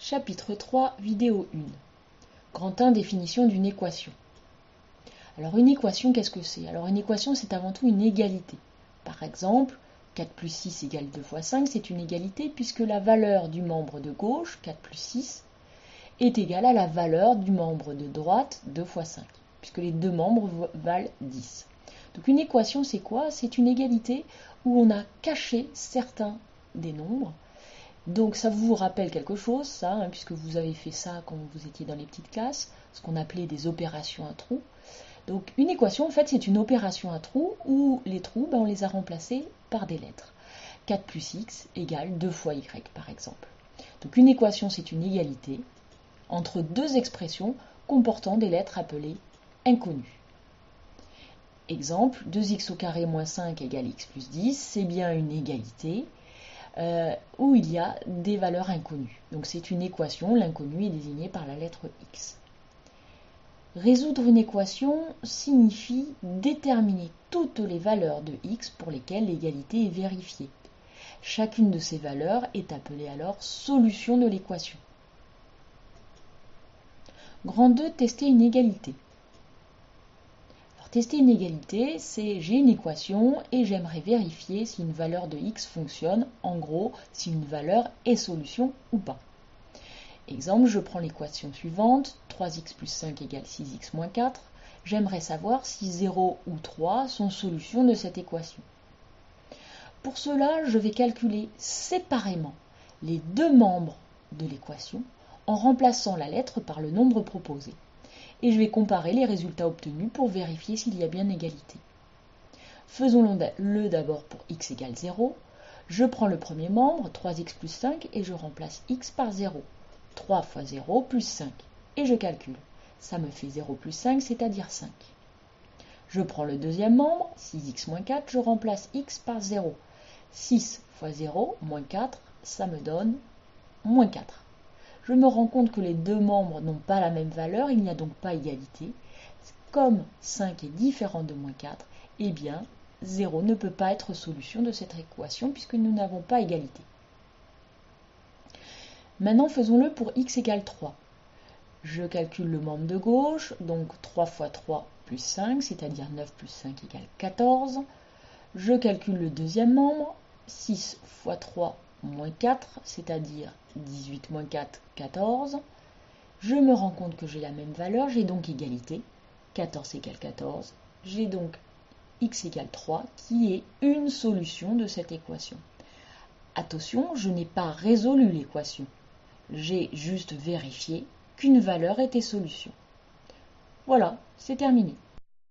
Chapitre 3, vidéo 1. Grand 1, définition d'une équation. Alors une équation, qu'est-ce que c'est? Alors une équation, c'est avant tout une égalité. Par exemple, 4 plus 6 égale 2 fois 5, c'est une égalité puisque la valeur du membre de gauche, 4 plus 6, est égale à la valeur du membre de droite, 2 fois 5, puisque les deux membres valent 10. Donc une équation, c'est quoi? C'est une égalité où on a caché certains des nombres. Donc ça vous rappelle quelque chose, ça, puisque vous avez fait ça quand vous étiez dans les petites classes, ce qu'on appelait des opérations à trous. Donc une équation, en fait, c'est une opération à trous où les trous, on les a remplacés par des lettres. 4 plus x égale 2 fois y, par exemple. Donc une équation, c'est une égalité entre deux expressions comportant des lettres appelées inconnues. Exemple, 2x au carré moins 5 égale x plus 10, c'est bien une égalité où il y a des valeurs inconnues. Donc c'est une équation, l'inconnu est désigné par la lettre x. Résoudre une équation signifie déterminer toutes les valeurs de x pour lesquelles l'égalité est vérifiée. Chacune de ces valeurs est appelée alors solution de l'équation. Grand 2, tester une égalité. Tester une égalité, c'est j'ai une équation et j'aimerais vérifier si une valeur de x fonctionne, en gros, si une valeur est solution ou pas. Exemple, je prends l'équation suivante, 3x plus 5 égale 6x moins 4. J'aimerais savoir si 0 ou 3 sont solutions de cette équation. Pour cela, je vais calculer séparément les deux membres de l'équation en remplaçant la lettre par le nombre proposé. Et je vais comparer les résultats obtenus pour vérifier s'il y a bien égalité. Faisons-le d'abord pour x égale 0. Je prends le premier membre, 3x plus 5, et je remplace x par 0. 3 fois 0 plus 5. Et je calcule. Ça me fait 0 plus 5, c'est-à-dire 5. Je prends le deuxième membre, 6x moins 4, je remplace x par 0. 6 fois 0, moins 4, ça me donne moins 4. Je me rends compte que les deux membres n'ont pas la même valeur, il n'y a donc pas égalité. Comme 5 est différent de moins 4, eh bien 0 ne peut pas être solution de cette équation puisque nous n'avons pas égalité. Maintenant faisons-le pour x égale 3. Je calcule le membre de gauche, donc 3 fois 3 plus 5, c'est-à-dire 9 plus 5 égale 14. Je calcule le deuxième membre, 6 fois 3 moins 4, c'est-à-dire 18 moins 4, 14. Je me rends compte que j'ai la même valeur, j'ai donc égalité. 14 égale 14. J'ai donc x égale 3, qui est une solution de cette équation. Attention, je n'ai pas résolu l'équation. J'ai juste vérifié qu'une valeur était solution. Voilà, c'est terminé.